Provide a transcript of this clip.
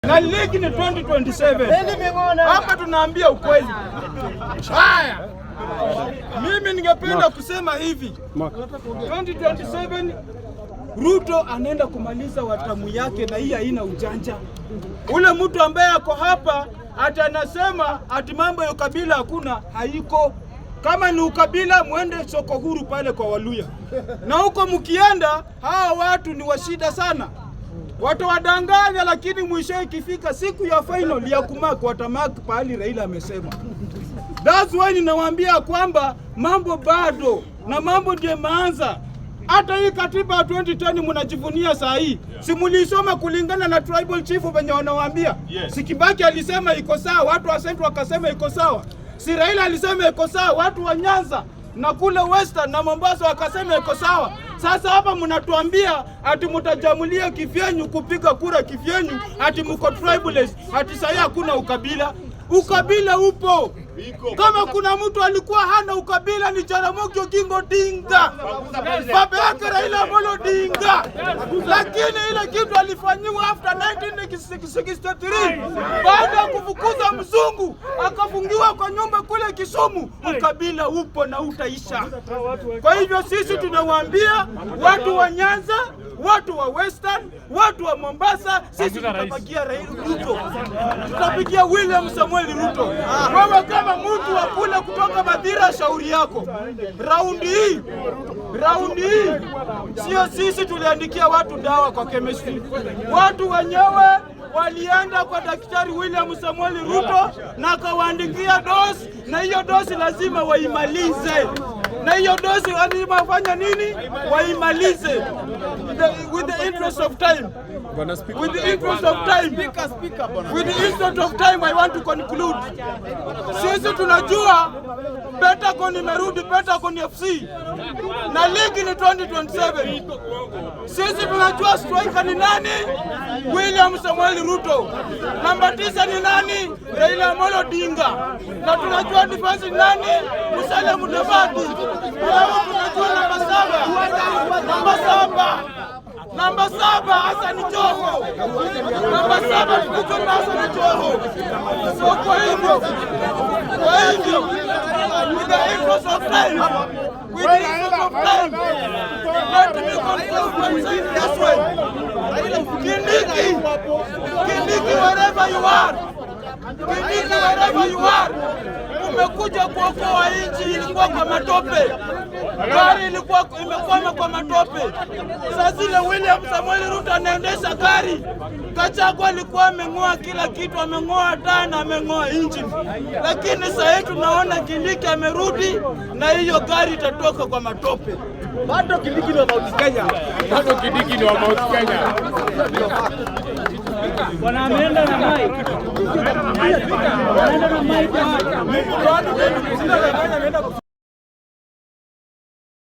na ligi ni 2027. Hapa tunaambia ukweli. Haya, mimi ningependa kusema hivi, 2027 Ruto anaenda kumaliza watamu yake, na hii haina ujanja. Ule mtu ambaye ako hapa ati anasema ati mambo ya ukabila hakuna, haiko. Kama ni ukabila mwende soko huru pale kwa Waluya, na huko mkienda hawa watu ni washida sana. Watu wadanganya, lakini mwisho ikifika siku ya final ya kumaki watamaki pahali Raila amesema. That's why ninawaambia kwamba mambo bado na mambo ndiye maanza. Hata hii katiba ya 2010 mnajivunia saa hii, si mulisoma kulingana na tribal chief wenye wanawaambia? Si Kibaki alisema iko sawa, watu wa Central wakasema iko sawa. Si Raila alisema iko sawa, watu wa Nyanza na kule Western na Mombasa wakasema iko sawa. Sasa hapa mnatuambia ati mtajamulia kifyenyu, kupiga kura kifyenyu, ati mko tribalist, ati sasa hakuna ukabila. Ukabila upo. Kama kuna mtu alikuwa hana ukabila ni Jaramogi Oginga Odinga, baba yake Raila Amolo Odinga. Lakini ile kitu alifanyiwa after 1963 baada ya kufukuza mzungu akafungiwa kwa nyumba kule Kisumu, ukabila upo na utaisha. Kwa hivyo sisi tunawaambia watu wa Nyanza, watu wa Western, watu wa Mombasa, sisi tutapigia Raila Ruto, tutapigia William Samuel Ruto. Wewe kama mtu wa kule kutoka Madira, shauri yako. Raundi hii sio sisi tuliandikia watu dawa kwa chemistry. Watu wenyewe walienda kwa Daktari William Samuel Ruto na akawaandikia dosi, na hiyo dosi lazima waimalize. Na hiyo dosi walimafanya nini? Waimalize. With the interest of time. With the interest of time, I want to conclude. Sisi tunajua Pentagon imerudi, Pentagon FC. Na ligi ni 2027. Sisi tunajua striker ni nani? William Samuel Ruto. Namba 9 ni nani? Raila Amolo Odinga. Na tunajua defense ni nani? Musalia Mudavadi. Tunajua namba 7 Hassan Joho. Namba 7 tunajua Hassan Joho. So kwa hivyo with the interest of time, let me conclude this way. Kindiki, wherever you are, umekuja kuokoa nchi. Ilikuwa kwa matope, gari ilikuwa imekwama kwa matope. Sasa zile William Samuel Ruto anaendesha gari, Gachagua alikuwa ameng'oa kila kitu, ameng'oa taa na ameng'oa engine. Lakini sasa tunaona Kindiki amerudi na hiyo gari itatoka kwa matope. Bado Kindiki ni wa Mount Kenya. Bwana ameenda na mic.